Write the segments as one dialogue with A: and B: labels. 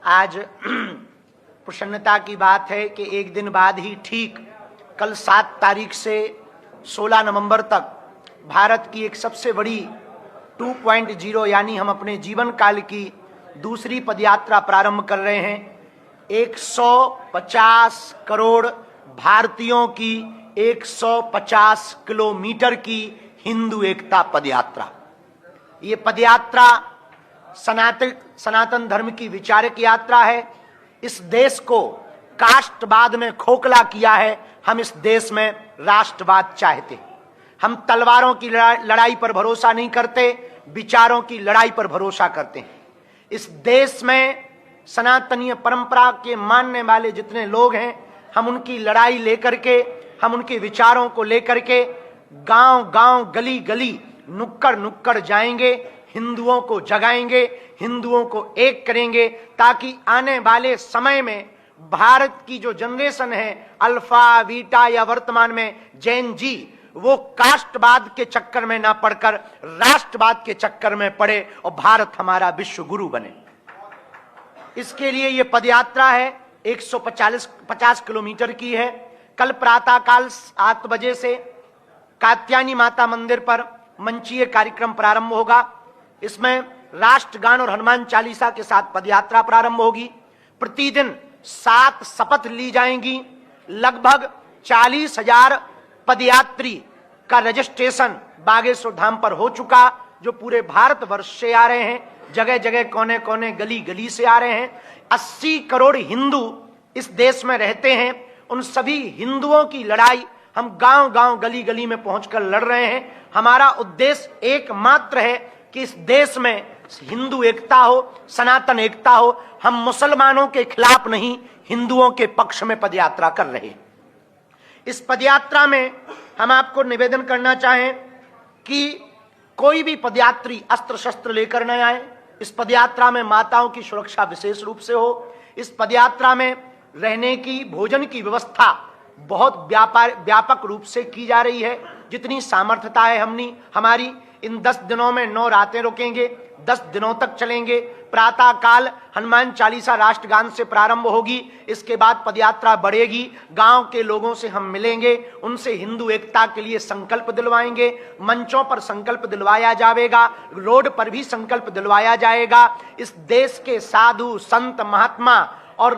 A: आज प्रसन्नता की बात है कि एक दिन बाद ही ठीक कल 7 तारीख से 16 नवंबर तक भारत की एक सबसे बड़ी 2.0 यानी हम अपने जीवन काल की दूसरी पदयात्रा प्रारंभ कर रहे हैं। 150 करोड़ भारतीयों की 150 किलोमीटर की हिंदू एकता पदयात्रा। ये पदयात्रा सनातन धर्म की विचारक यात्रा है। इस देश को कास्टवाद में खोखला किया है। हम इस देश में राष्ट्रवाद चाहते हैं। हम तलवारों की लड़ाई पर भरोसा नहीं करते, विचारों की लड़ाई पर भरोसा करते हैं। इस देश में सनातनीय परंपरा के मानने वाले जितने लोग हैं, हम उनकी लड़ाई लेकर के, हम उनके विचारों को लेकर के गांव गांव, गली गली, नुक्कड़ नुक्कड़ जाएंगे, हिंदुओं को जगाएंगे, हिंदुओं को एक करेंगे, ताकि आने वाले समय में भारत की जो जनरेशन है, अल्फा बीटा या वर्तमान में जैन जी, वो कास्टवाद के चक्कर में ना पड़कर राष्ट्रवाद के चक्कर में पड़े और भारत हमारा विश्व गुरु बने। इसके लिए ये पदयात्रा है, 150 किलोमीटर की है। कल प्रातःकाल 7 बजे से कात्यायनी माता मंदिर पर मंचीय कार्यक्रम प्रारंभ होगा। इसमें राष्ट्रगान और हनुमान चालीसा के साथ पदयात्रा प्रारंभ होगी। प्रतिदिन 7 शपथ ली जाएंगी। लगभग 40,000 पदयात्री का रजिस्ट्रेशन बागेश्वर धाम पर हो चुका, जो पूरे भारत वर्ष से आ रहे हैं, जगह जगह, कोने कोने, गली गली से आ रहे हैं। 80 करोड़ हिंदू इस देश में रहते हैं। उन सभी हिंदुओं की लड़ाई हम गांव गांव, गली गली में पहुंचकर लड़ रहे हैं। हमारा उद्देश्य एकमात्र है कि इस देश में हिंदू एकता हो, सनातन एकता हो। हम मुसलमानों के खिलाफ नहीं, हिंदुओं के पक्ष में पदयात्रा कर रहे हैं। इस पदयात्रा में हम आपको निवेदन करना चाहें कि कोई भी पदयात्री अस्त्र शस्त्र लेकर न आए। इस पदयात्रा में माताओं की सुरक्षा विशेष रूप से हो। इस पदयात्रा में रहने की, भोजन की व्यवस्था बहुत व्यापक रूप से की जा रही है। जितनी सामर्थ्यता है हमारी, इन 10 दिनों में 9 रातें रुकेंगे, 10 दिनों तक चलेंगे। प्रातः काल हनुमान चालीसा राष्ट्रगान से प्रारंभ होगी। इसके बाद पदयात्रा बढ़ेगी। गांव के लोगों से हम मिलेंगे, उनसे हिंदू एकता के लिए संकल्प दिलवाएंगे। मंचों पर संकल्प दिलवाया जाएगा, रोड पर भी संकल्प दिलवाया जाएगा। इस देश के साधु संत महात्मा और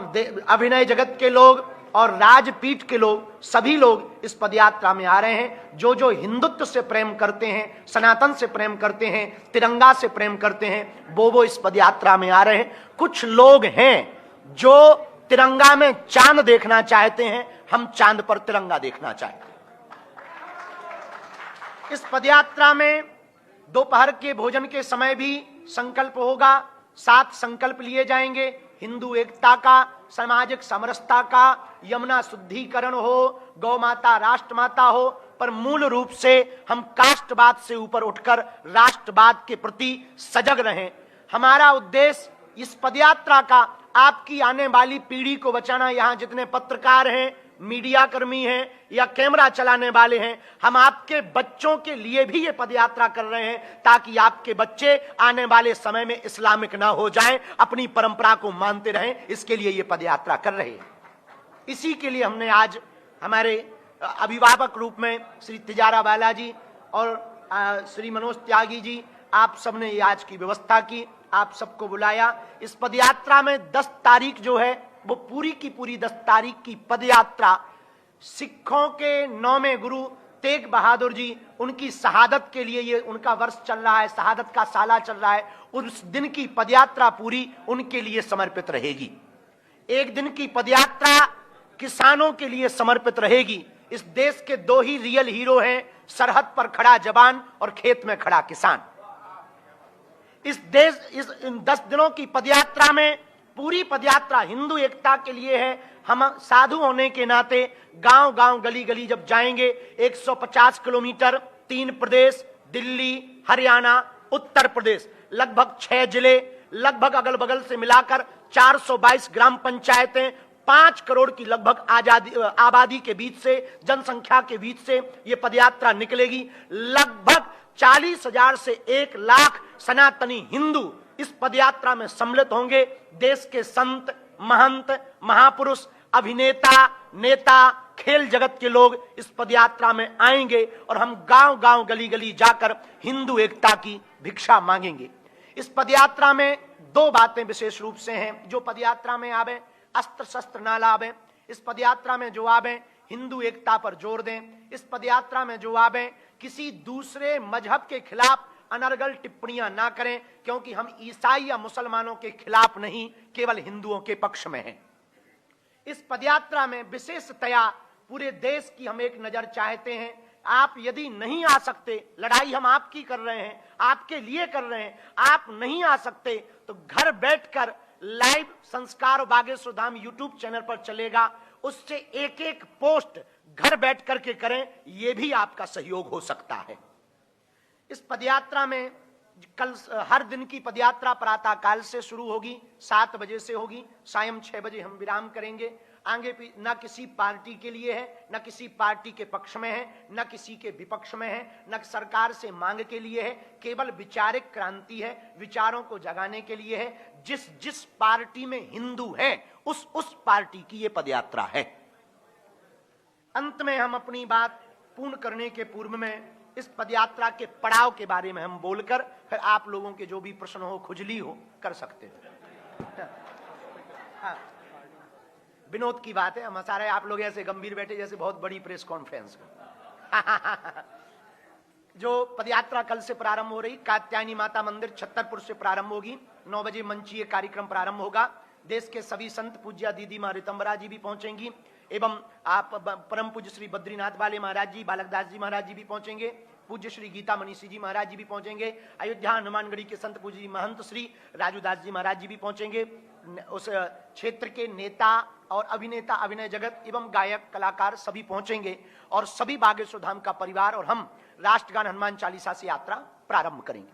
A: अभिनय जगत के लोग और राजपीठ के लोग, सभी लोग इस पदयात्रा में आ रहे हैं। जो जो हिंदुत्व से प्रेम करते हैं, सनातन से प्रेम करते हैं, तिरंगा से प्रेम करते हैं, वो इस पदयात्रा में आ रहे हैं। कुछ लोग हैं जो तिरंगा में चांद देखना चाहते हैं, हम चांद पर तिरंगा देखना चाहते हैं। इस पदयात्रा में दोपहर के भोजन के समय भी संकल्प होगा। 7 संकल्प लिए जाएंगे। हिंदू एकता का, सामाजिक समरसता का, यमुना शुद्धिकरण हो, गौ माता राष्ट्रमाता हो, पर मूल रूप से हम कास्टवाद से ऊपर उठकर राष्ट्रवाद के प्रति सजग रहें। हमारा उद्देश्य इस पदयात्रा का आपकी आने वाली पीढ़ी को बचाना। यहाँ जितने पत्रकार हैं, मीडिया कर्मी हैं या कैमरा चलाने वाले हैं, हम आपके बच्चों के लिए भी ये पदयात्रा कर रहे हैं, ताकि आपके बच्चे आने वाले समय में इस्लामिक ना हो जाएं, अपनी परंपरा को मानते रहें। इसके लिए ये पदयात्रा कर रहे हैं। इसी के लिए हमने आज हमारे अभिभावक रूप में श्री तिजारा बालाजी और श्री मनोज त्यागी जी, आप सबने ये आज की व्यवस्था की, आप सबको बुलाया। इस पदयात्रा में 10 तारीख जो है, वो पूरी की पूरी 10 तारीख की पदयात्रा सिखों के 9वें गुरु तेग बहादुर जी, उनकी शहादत के लिए ये उनका वर्ष चल रहा है, शहादत का साला चल रहा है। उस दिन की पदयात्रा पूरी उनके लिए समर्पित रहेगी। एक दिन की पदयात्रा किसानों के लिए समर्पित रहेगी। इस देश के 2 ही रियल हीरो हैं, सरहद पर खड़ा जवान और खेत में खड़ा किसान। इन 10 दिनों की पदयात्रा में पूरी पदयात्रा हिंदू एकता के लिए है। हम साधु होने के नाते गांव गांव, गली गली जब जाएंगे, 150 किलोमीटर, 3 प्रदेश, दिल्ली, हरियाणा, उत्तर प्रदेश, लगभग 6 जिले, लगभग अगल बगल से मिलाकर 422 ग्राम पंचायतें, 5 करोड़ की लगभग आबादी के बीच से, जनसंख्या के बीच से ये पदयात्रा निकलेगी। लगभग 40,000 से 1 लाख सनातनी हिंदू इस पदयात्रा में सम्मिलित होंगे। देश के संत, महंत, महापुरुष, अभिनेता, नेता, खेल जगत के लोग इस पदयात्रा में आएंगे और हम गांव गांव, गली गली जाकर हिंदू एकता की भिक्षा मांगेंगे। इस पदयात्रा में दो बातें विशेष रूप से हैं। जो पदयात्रा में आवे अस्त्र शस्त्र ना लावे। इस पदयात्रा में जो आवे हिंदू एकता पर जोर दें। इस पदयात्रा में जो आवे किसी दूसरे मजहब के खिलाफ अनर्गल टिप्पणियां ना करें, क्योंकि हम ईसाई या मुसलमानों के खिलाफ नहीं, केवल हिंदुओं के पक्ष में हैं। इस पदयात्रा में विशेषतया पूरे देश की हम एक नजर चाहते हैं। आप यदि नहीं आ सकते, लड़ाई हम आपकी कर रहे हैं, आपके लिए कर रहे हैं, आप नहीं आ सकते तो घर बैठकर लाइव संस्कार बागेश्वर धाम यूट्यूब चैनल पर चलेगा, उससे एक एक पोस्ट घर बैठ करके करें, यह भी आपका सहयोग हो सकता है। इस पदयात्रा में कल हर दिन की पदयात्रा प्रातः काल से शुरू होगी, 7 बजे से होगी, सायं 6 बजे हम विराम करेंगे। आगे न किसी पार्टी के लिए है, न किसी पार्टी के पक्ष में है, न किसी के विपक्ष में है, न सरकार से मांग के लिए है, केवल विचारिक क्रांति है, विचारों को जगाने के लिए है। जिस जिस पार्टी में हिंदू है उस पार्टी की ये पदयात्रा है। अंत में हम अपनी बात पूर्ण करने के पूर्व में इस पदयात्रा के पड़ाव के बारे में हम बोलकर फिर आप लोगों के जो भी प्रश्न हो, खुजली हो, कर सकते हैं। हाँ, विनोद की बात है, हम सारे आप लोग ऐसे गंभीर बैठे जैसे बहुत बड़ी प्रेस कॉन्फ्रेंस हो। जो पदयात्रा कल से प्रारंभ हो रही, कात्यायनी माता मंदिर छतरपुर से प्रारंभ होगी। 9 बजे मंचीय कार्यक्रम प्रारंभ होगा। देश के सभी संत पूज्या दीदी मां रितंबरा जी भी पहुंचेंगी एवं आप परम पूज्य श्री बद्रीनाथ वाले महाराज जी, बालकदास जी महाराज जी भी पहुंचेंगे। पूज्य श्री गीता मनीषी जी महाराज जी भी पहुंचेंगे। अयोध्या हनुमानगढ़ी के संत पूज्य महंत श्री राजूदास जी महाराज जी भी पहुंचेंगे। उस क्षेत्र के नेता और अभिनेता, अभिनय जगत एवं गायक कलाकार सभी पहुंचेंगे और सभी बागेश्वर धाम का परिवार और हम राष्ट्रगान हनुमान चालीसा से यात्रा प्रारंभ करेंगे।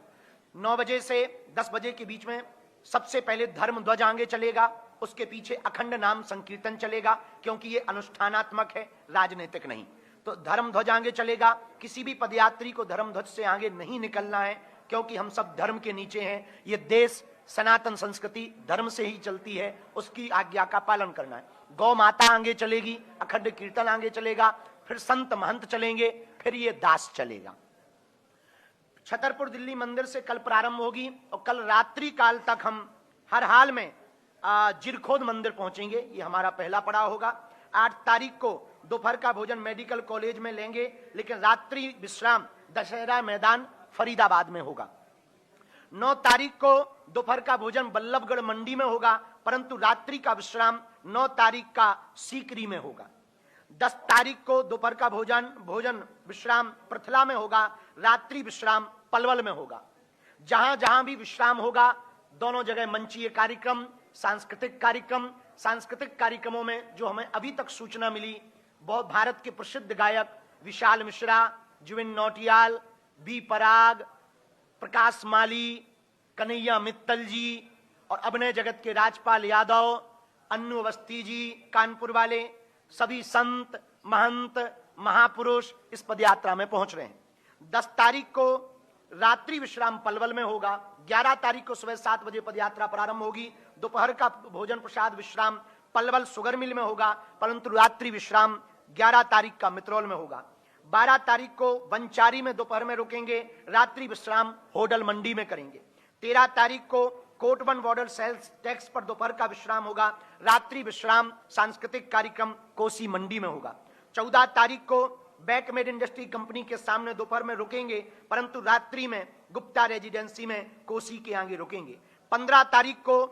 A: 9 बजे से 10 बजे के बीच में सबसे पहले धर्म ध्वज आगे चलेगा, उसके पीछे अखंड नाम संकीर्तन चलेगा, क्योंकि ये अनुष्ठानात्मक है, राजनीतिक नहीं। तो धर्म ध्वज आगे चलेगा। किसी भी पदयात्री को धर्म ध्वज से आगे नहीं निकलना है, क्योंकि हम सब धर्म के नीचे हैं। ये देश सनातन संस्कृति धर्म से ही चलती है, उसकी आज्ञा का पालन करना है। गौ माता आगे चलेगी, अखंड कीर्तन आगे चलेगा, फिर संत महंत चलेंगे, फिर ये दास चलेगा। छतरपुर दिल्ली मंदिर से कल प्रारंभ होगी और कल रात्रि काल तक हम हर हाल में जिरखोद मंदिर पहुंचेंगे। ये हमारा पहला पड़ाव होगा। 8 तारीख को दोपहर का भोजन मेडिकल कॉलेज में लेंगे, लेकिन रात्रि विश्राम दशहरा मैदान फरीदाबाद में होगा। 9 तारीख को दोपहर का भोजन बल्लभगढ़ मंडी में होगा, परंतु रात्रि का विश्राम 9 तारीख का सीकरी में होगा। 10 तारीख को दोपहर का भोजन विश्राम पृथला में होगा, रात्रि विश्राम पलवल में होगा। जहां जहां भी विश्राम होगा, दोनों जगह मंचीय कार्यक्रम, सांस्कृतिक कार्यक्रम। सांस्कृतिक कार्यक्रमों में जो हमें अभी तक सूचना मिली, बहुत भारत के प्रसिद्ध गायक विशाल मिश्रा, जुबिन नौटियाल, बी पराग, प्रकाश माली, कन्हैया मित्तल जी और अभिनय जगत के राजपाल यादव, अन्नू अवस्थी जी कानपुर वाले, सभी संत महंत महापुरुष इस पदयात्रा में पहुंच रहे हैं। 10 तारीख को रात्रि विश्राम पलवल में होगा। 11 तारीख को सुबह 7 बजे पदयात्रा प्रारंभ होगी। दोपहर का भोजन प्रसाद विश्राम पलवल शुगर मिल में होगा, परंतु रात्रि विश्राम 11 तारीख का मित्रोल में होगा। 12 तारीख को बंचारी में दोपहर में रुकेंगे, रात्रि विश्राम होडल मंडी में करेंगे। 13 तारीख को कोटवन बॉर्डर सेल्स टैक्स पर दोपहर का विश्राम होगा, रात्रि विश्राम सांस्कृतिक कार्यक्रम कोसी मंडी में होगा। 14 तारीख को बैकमेड इंडस्ट्री कंपनी के सामने दोपहर में रुकेंगे, परंतु रात्रि में गुप्ता रेजिडेंसी में कोसी के आगे रुकेंगे। 15 तारीख को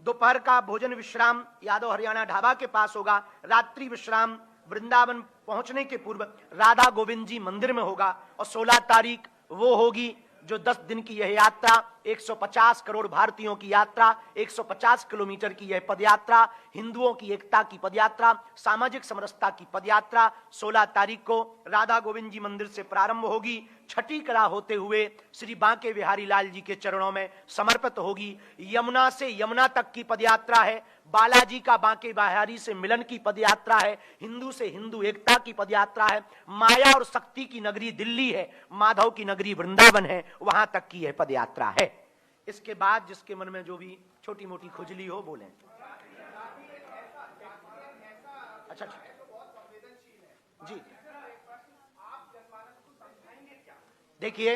A: दोपहर का भोजन विश्राम यादव हरियाणा ढाबा के पास होगा, रात्रि विश्राम वृंदावन पहुंचने के पूर्व राधा गोविंद जी मंदिर में होगा। और 16 तारीख वो होगी जो 10 दिन की यह यात्रा, 150 करोड़ भारतीयों की यात्रा, 150 किलोमीटर की यह पदयात्रा, हिंदुओं की एकता की पदयात्रा, सामाजिक समरसता की पदयात्रा 16 तारीख को राधा गोविंद जी मंदिर से प्रारंभ होगी, छठी कला होते हुए श्री बांके बिहारी लाल जी के चरणों में समर्पित होगी। यमुना से यमुना तक की पदयात्रा है, बालाजी का बांके बिहारी से मिलन की पदयात्रा है, हिंदू से हिंदू एकता की पदयात्रा है, माया और शक्ति की नगरी दिल्ली है, माधव की नगरी वृंदावन है, वहां तक की यह पदयात्रा है। इसके बाद जिसके मन में जो भी छोटी मोटी खुजली हो बोलें। अच्छा जी, देखिए,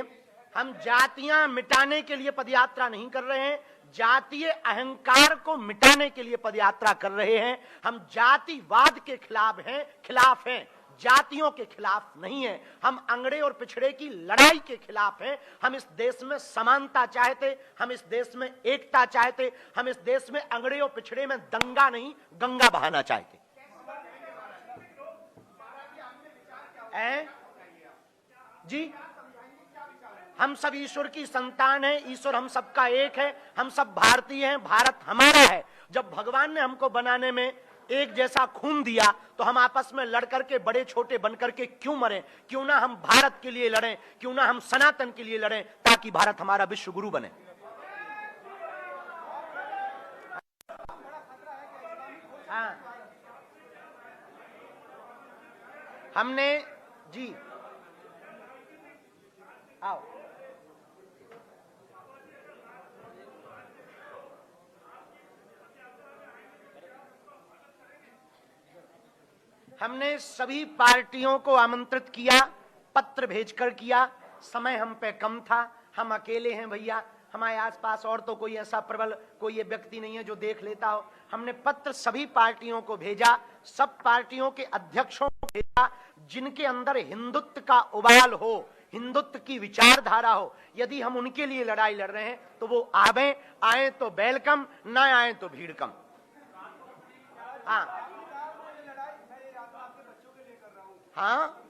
A: हम जातियां मिटाने के लिए पदयात्रा नहीं कर रहे हैं, जातीय अहंकार को मिटाने के लिए पदयात्रा कर रहे हैं। हम जातिवाद के खिलाफ हैं, जातियों के खिलाफ नहीं है। हम अंगड़े और पिछड़े की लड़ाई के खिलाफ हैं। हम इस देश में समानता चाहते, हम इस देश में एकता चाहते, हम इस देश में अंगड़े और पिछड़े में दंगा नहीं गंगा बहाना चाहते। जी, हम सब ईश्वर की संतान हैं, ईश्वर हम सबका एक है, हम सब भारतीय हैं, भारत हमारा है। जब भगवान ने हमको बनाने में एक जैसा खून दिया तो हम आपस में लड़ करके बड़े छोटे बनकर के क्यों मरें? क्यों ना हम भारत के लिए लड़ें, क्यों ना हम सनातन के लिए लड़ें, ताकि भारत हमारा विश्व गुरु बने। हाँ, हमने जी आओ, हमने सभी पार्टियों को आमंत्रित किया, पत्र भेजकर किया। समय हम पे कम था, हम अकेले हैं भैया, हमारे आसपास और तो कोई ऐसा प्रबल कोई ये व्यक्ति नहीं है जो देख लेता हो। हमने पत्र सभी पार्टियों को भेजा, सब पार्टियों के अध्यक्षों को भेजा, जिनके अंदर हिंदुत्व का उबाल हो, हिंदुत्व की विचारधारा हो। यदि हम उनके लिए लड़ाई लड़ रहे हैं तो वो आए तो वेलकम, ना आए तो भीड़ कम। हाँ हाँ,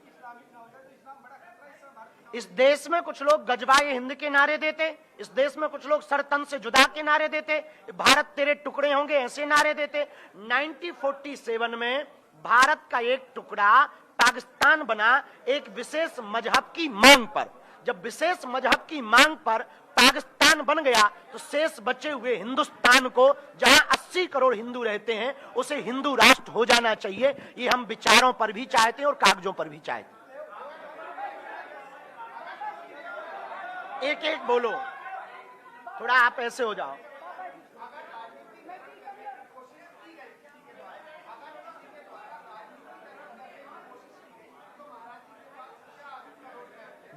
A: इस देश में कुछ लोग गजबाए हिंद के नारे देते, इस देश में कुछ लोग सरतन से जुदा के नारे देते, भारत तेरे टुकड़े होंगे ऐसे नारे देते। 1947 में भारत का एक टुकड़ा पाकिस्तान बना एक विशेष मजहब की मांग पर। जब विशेष मजहब की मांग पर पाकिस्तान बन गया तो शेष बचे हुए हिंदुस्तान को, जहां 80 करोड़ हिंदू रहते हैं, उसे हिंदू राष्ट्र हो जाना चाहिए। ये हम विचारों पर भी चाहते हैं और कागजों पर भी चाहते हैं। एक एक बोलो, थोड़ा आप ऐसे हो जाओ।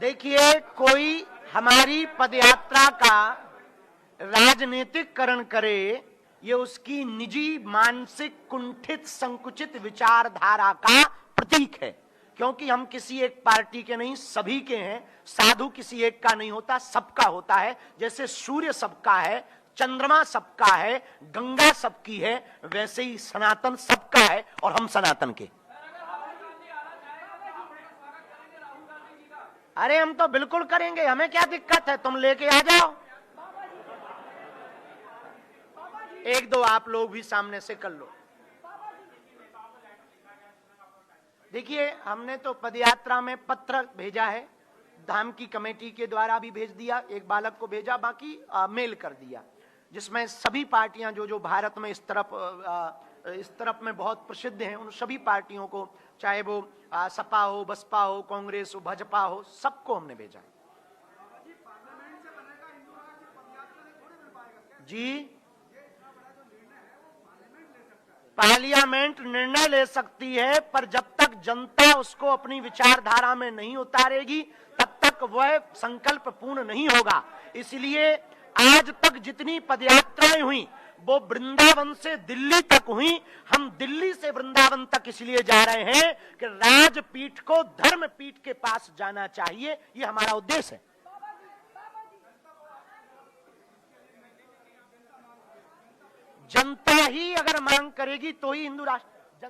A: देखिए, कोई हमारी पदयात्रा का राजनीतिकरण करे, ये उसकी निजी मानसिक कुंठित संकुचित विचारधारा का प्रतीक है। क्योंकि हम किसी एक पार्टी के नहीं, सभी के हैं। साधु किसी एक का नहीं होता, सबका होता है। जैसे सूर्य सबका है, चंद्रमा सबका है, गंगा सबकी है, वैसे ही सनातन सबका है और हम सनातन के। अरे हम तो बिल्कुल करेंगे, हमें क्या दिक्कत है, तुम लेके आ जाओ। एक दो आप लोग भी सामने से कर लो। देखिए, हमने तो पदयात्रा में पत्र भेजा है, धाम की कमेटी के द्वारा भी भेज दिया, एक बालक को भेजा, बाकी मेल कर दिया, जिसमें सभी पार्टियां जो भारत में इस तरफ में बहुत प्रसिद्ध हैं, उन सभी पार्टियों को, चाहे वो सपा हो, बसपा हो, कांग्रेस हो, भाजपा हो, सबको हमने भेजा है। जी, पार्लियामेंट निर्णय ले सकती है, पर जब तक जनता उसको अपनी विचारधारा में नहीं उतारेगी तब तक वह संकल्प पूर्ण नहीं होगा। इसलिए आज तक जितनी पदयात्राएं हुई वो वृंदावन से दिल्ली तक हुई। हम दिल्ली से वृंदावन तक इसलिए जा रहे हैं कि राजपीठ को धर्मपीठ के पास जाना चाहिए, ये हमारा उद्देश्य है। जनता ही अगर मांग करेगी तो ही हिंदू राष्ट्र।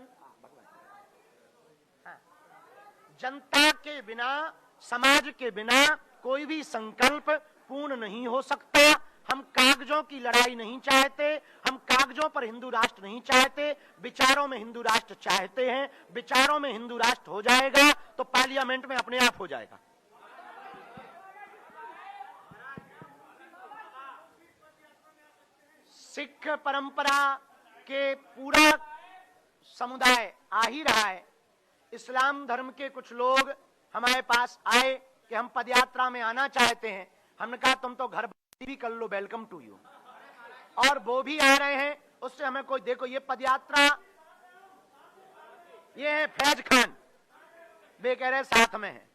A: जनता के बिना, समाज के बिना कोई भी संकल्प पूर्ण नहीं हो सकता। हम कागजों की लड़ाई नहीं चाहते, हम कागजों पर हिंदू राष्ट्र नहीं चाहते, विचारों में हिंदू राष्ट्र चाहते हैं। विचारों में हिंदू राष्ट्र हो जाएगा तो पार्लियामेंट में अपने आप हो जाएगा। सिख परंपरा के पूरा समुदाय आ ही रहा है। इस्लाम धर्म के कुछ लोग हमारे पास आए कि हम पदयात्रा में आना चाहते हैं। हमने कहा तुम तो घर भी कर लो, वेलकम टू यू। और वो भी आ रहे हैं, उससे हमें कोई, देखो ये पदयात्रा, ये है फैज खान, वे कह रहे साथ में है,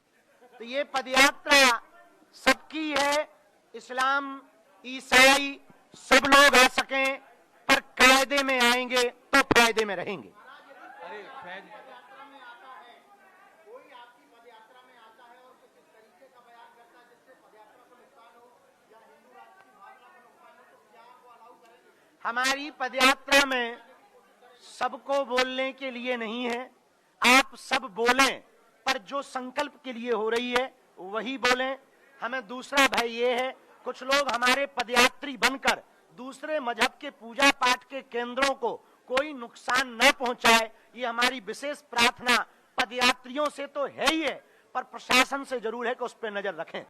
A: तो ये पदयात्रा सबकी है, इस्लाम ईसाई सब लोग आ सकें, पर कायदे में आएंगे तो फायदे में रहेंगे।
B: अरे फैज
A: हमारी पदयात्रा में सबको बोलने के लिए नहीं है, आप सब बोलें, पर जो संकल्प के लिए हो रही है वही बोलें। हमें दूसरा भय ये है, कुछ लोग हमारे पदयात्री बनकर दूसरे मजहब के पूजा पाठ के केंद्रों को कोई नुकसान न पहुंचाए, ये हमारी विशेष प्रार्थना पदयात्रियों से तो है ही है, पर प्रशासन से जरूर है कि उस पर नजर रखें।